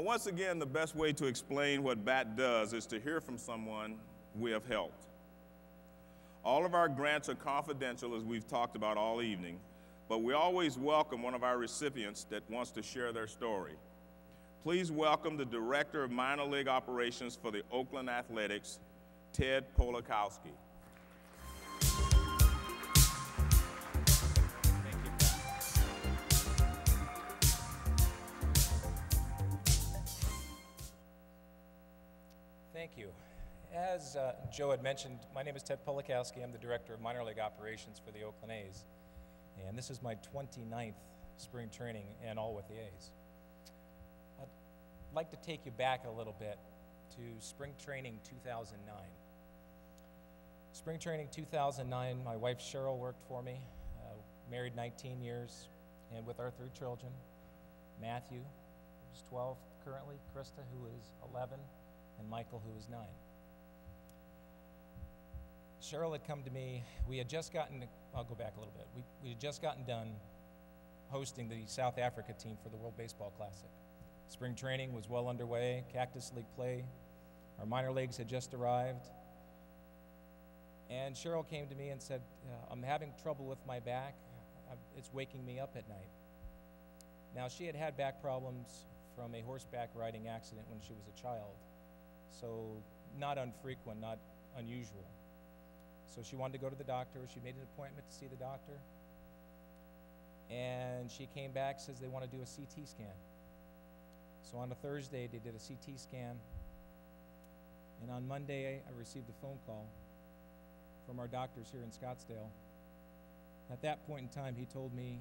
Once again, the best way to explain what B.A.T does is to hear from someone we have helped. All of our grants are confidential, as we've talked about all evening, but we always welcome one of our recipients that wants to share their story. Please welcome the Director of Minor League Operations for the Oakland Athletics, Ted Polakowski. Thank you. As Joe had mentioned, my name is Ted Polakowski. I'm the Director of Minor League Operations for the Oakland A's. And this is my 29th spring training, and all with the A's. I'd like to take you back a little bit to spring training 2009. Spring training 2009, my wife Cheryl worked for me, married 19 years, and with our 3 children, Matthew, who's 12 currently, Krista, who is 11, and Michael, who is 9. Cheryl had come to me. We had just gotten, I'll go back a little bit. We had just gotten done hosting the South Africa team for the World Baseball Classic. Spring training was well underway, Cactus League play. Our minor leagues had just arrived. And Cheryl came to me and said, I'm having trouble with my back. It's waking me up at night. Now, she had had back problems from a horseback riding accident when she was a child. So not infrequent, not unusual. So she wanted to go to the doctor. She made an appointment to see the doctor. And she came back, says they want to do a CT scan. So on a Thursday, they did a CT scan. And on Monday, I received a phone call from our doctors here in Scottsdale. At that point in time, he told me,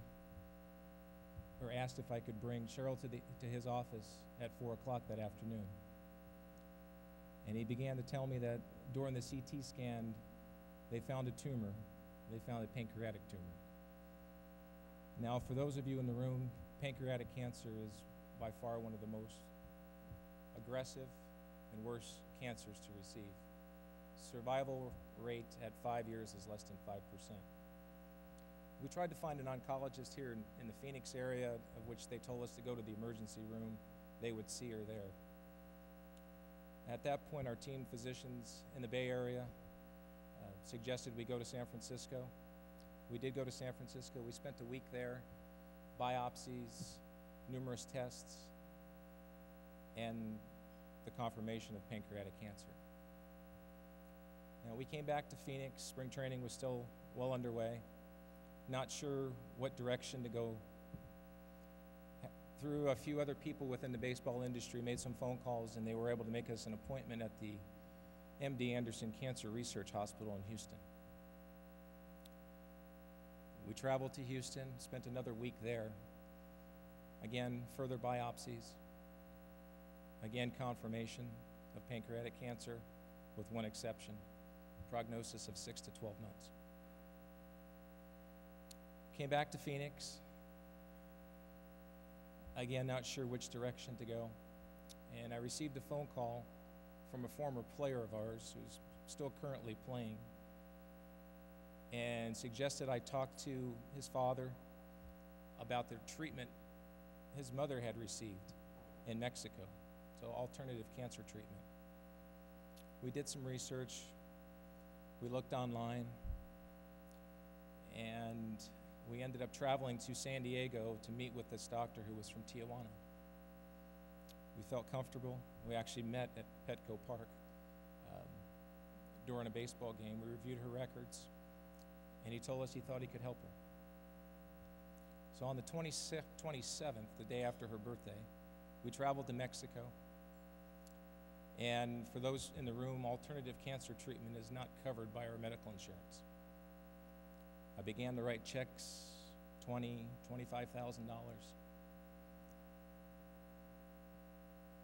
or asked if I could bring Cheryl to his office at 4 o'clock that afternoon. And he began to tell me that during the CT scan, they found a tumor. They found a pancreatic tumor. Now, for those of you in the room, pancreatic cancer is by far one of the most aggressive and worst cancers to receive. Survival rate at 5 years is less than 5%. We tried to find an oncologist here in the Phoenix area, of which they told us to go to the emergency room. They would see her there. At that point, our team physicians in the Bay Area suggested we go to San Francisco. We did go to San Francisco. We spent a week there, biopsies, numerous tests, and the confirmation of pancreatic cancer. Now, we came back to Phoenix. Spring training was still well underway. Not sure what direction to go. Through a few other people within the baseball industry, made some phone calls, and they were able to make us an appointment at the MD Anderson Cancer Research Hospital in Houston. We traveled to Houston, spent another week there. Again, further biopsies. Again, confirmation of pancreatic cancer, with one exception, prognosis of 6 to 12 months. Came back to Phoenix. Again, not sure which direction to go. And I received a phone call from a former player of ours who's still currently playing, and suggested I talk to his father about the treatment his mother had received in Mexico, so alternative cancer treatment. We did some research. We looked online, and we ended up traveling to San Diego to meet with this doctor who was from Tijuana. We felt comfortable. We actually met at Petco Park during a baseball game. We reviewed her records, and he told us he thought he could help her. So on the 27th, the day after her birthday, we traveled to Mexico. And for those in the room, alternative cancer treatment is not covered by our medical insurance. I began to write checks, $20,000, $25,000.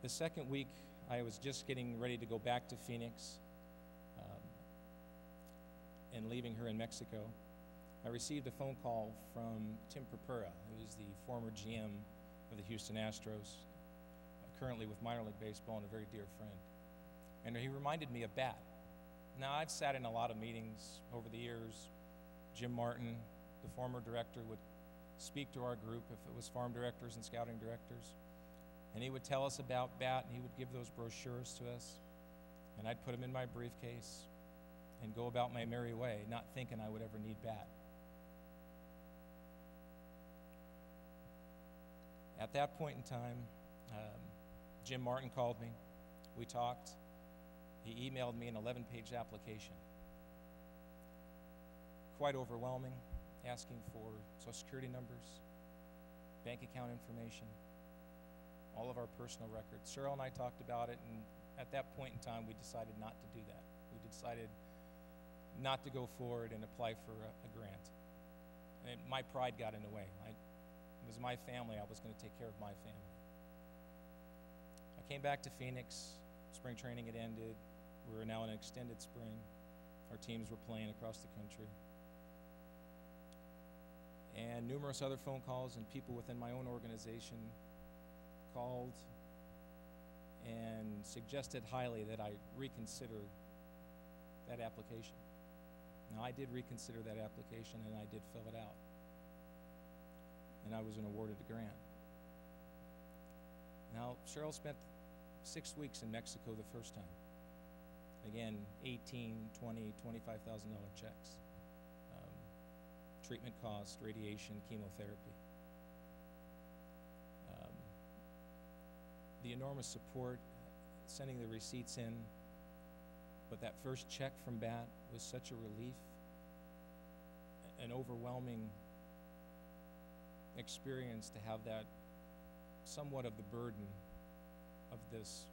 The second week, I was just getting ready to go back to Phoenix and leaving her in Mexico. I received a phone call from Tim Purpura, who is the former GM of the Houston Astros, currently with minor league baseball and a very dear friend. And he reminded me of B.A.T. Now, I've sat in a lot of meetings over the years. Jim Martin, the former director, would speak to our group if it was farm directors and scouting directors. And he would tell us about B.A.T, and he would give those brochures to us, and I'd put them in my briefcase and go about my merry way, not thinking I would ever need B.A.T. At that point in time, Jim Martin called me. We talked. He emailed me an 11-page application. Quite overwhelming, asking for Social Security numbers, bank account information, all of our personal records. Cheryl and I talked about it, and at that point in time, we decided not to do that. We decided not to go forward and apply for a grant. And my pride got in the way. It was my family. I was going to take care of my family. I came back to Phoenix. Spring training had ended. We were now in an extended spring. Our teams were playing across the country. And numerous other phone calls and people within my own organization called and suggested highly that I reconsider that application. Now, I did reconsider that application, and I did fill it out. And I was awarded the grant. Now, Cheryl spent 6 weeks in Mexico the first time. Again, $18,000, $20,000, $25,000 checks. Treatment costs, radiation, chemotherapy. The enormous support, sending the receipts in, but that first check from B.A.T was such a relief, an overwhelming experience to have that somewhat of the burden of this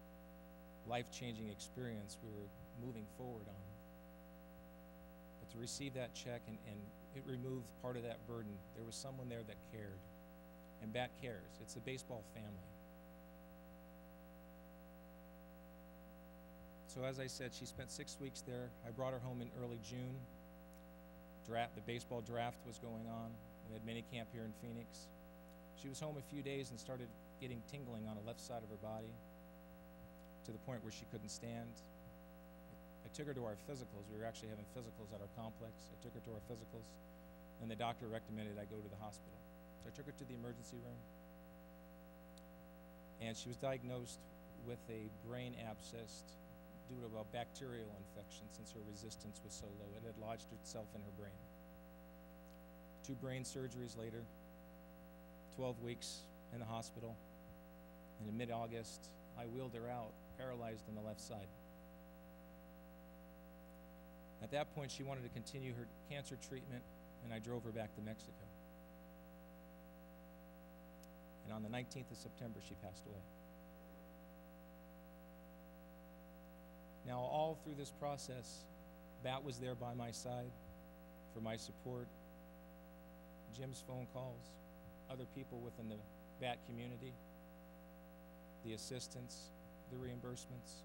life-changing experience we were moving forward on. But to receive that check and it removed part of that burden. There was someone there that cared, and B.A.T cares. It's a baseball family. So as I said, she spent 6 weeks there. I brought her home in early June. The baseball draft was going on. We had minicamp here in Phoenix. She was home a few days and started getting tingling on the left side of her body to the point where she couldn't stand. I took her to our physicals. We were actually having physicals at our complex. I took her to our physicals, and the doctor recommended I go to the hospital. So I took her to the emergency room, and she was diagnosed with a brain abscess due to a bacterial infection since her resistance was so low. It had lodged itself in her brain. 2 brain surgeries later, 12 weeks in the hospital, and in mid-August, I wheeled her out, paralyzed on the left side. At that point, she wanted to continue her cancer treatment, and I drove her back to Mexico. And on the 19th of September, she passed away. Now, all through this process, B.A.T was there by my side for my support, Jim's phone calls, other people within the B.A.T community, the assistance, the reimbursements,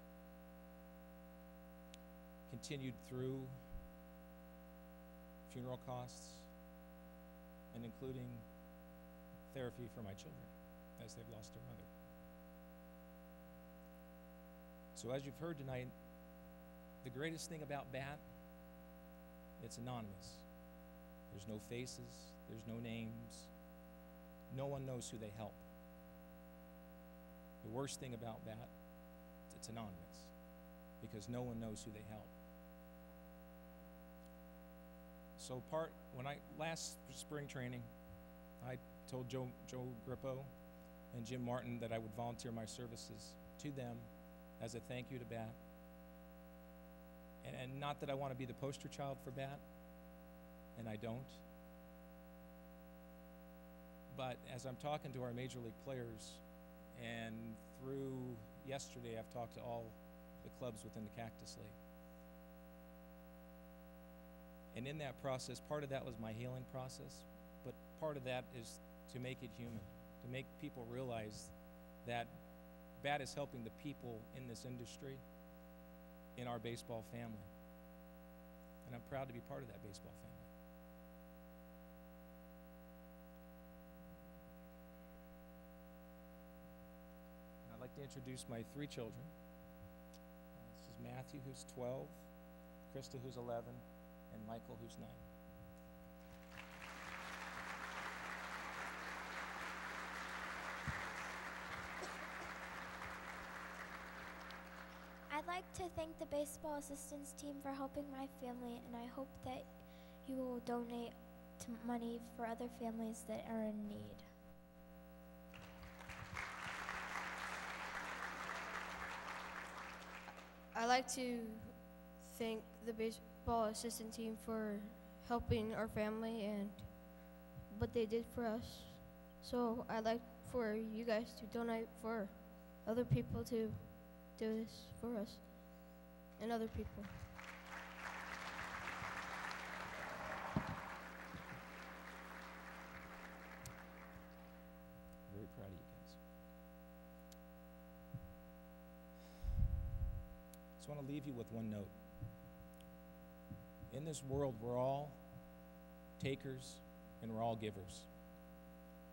continued through funeral costs, and including therapy for my children as they've lost their mother. So as you've heard tonight, the greatest thing about B.A.T, it's anonymous. There's no faces, there's no names. No one knows who they help. The worst thing about B.A.T, it's anonymous because no one knows who they help. So last spring training, I told Joe Grippo and Jim Martin that I would volunteer my services to them as a thank you to B.A.T. And not that I want to be the poster child for B.A.T, and I don't. But as I'm talking to our major league players, and through yesterday I've talked to all the clubs within the Cactus League. And in that process, part of that was my healing process, but part of that is to make it human, to make people realize that B.A.T is helping the people in this industry, in our baseball family. And I'm proud to be part of that baseball family. And I'd like to introduce my 3 children. This is Matthew, who's 12, Krista, who's 11, and Michael, who's 9. I'd like to thank the baseball assistance team for helping my family, and I hope that you will donate money for other families that are in need. I'd like to thank the baseball assistant team for helping our family and what they did for us. So I'd like for you guys to donate for other people to do this for us and other people. Very proud of you guys. Just want to leave you with one note. In this world, we're all takers and we're all givers.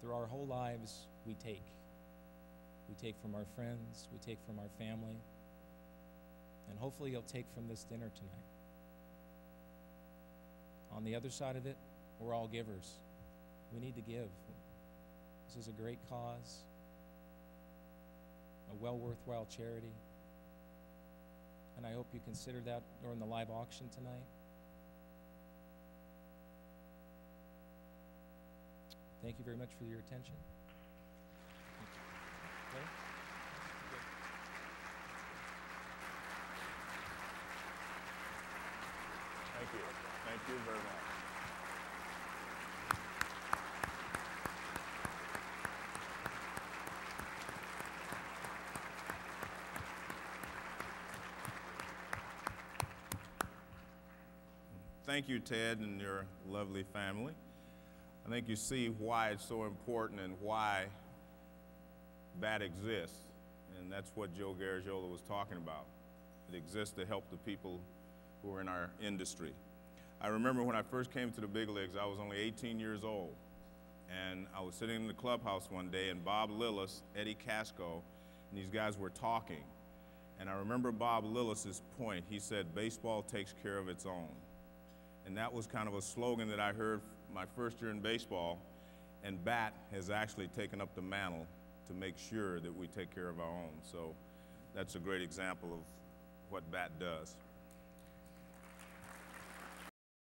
Through our whole lives, we take. We take from our friends, we take from our family, and hopefully you'll take from this dinner tonight. On the other side of it, we're all givers. We need to give. This is a great cause, a well worthwhile charity, and I hope you consider that during the live auction tonight. Thank you very much for your attention. Okay? Thank you. Thank you very much. Thank you, Ted, and your lovely family. I think you see why it's so important and why B.A.T exists, and that's what Joe Garagiola was talking about. It exists to help the people who are in our industry. I remember when I first came to the big leagues, I was only 18 years old, and I was sitting in the clubhouse one day, and Bob Lillis, Eddie Casco, and these guys were talking, and I remember Bob Lillis's point. He said, "Baseball takes care of its own." And that was kind of a slogan that I heard my first year in baseball, and B.A.T has actually taken up the mantle to make sure that we take care of our own. So that's a great example of what B.A.T does.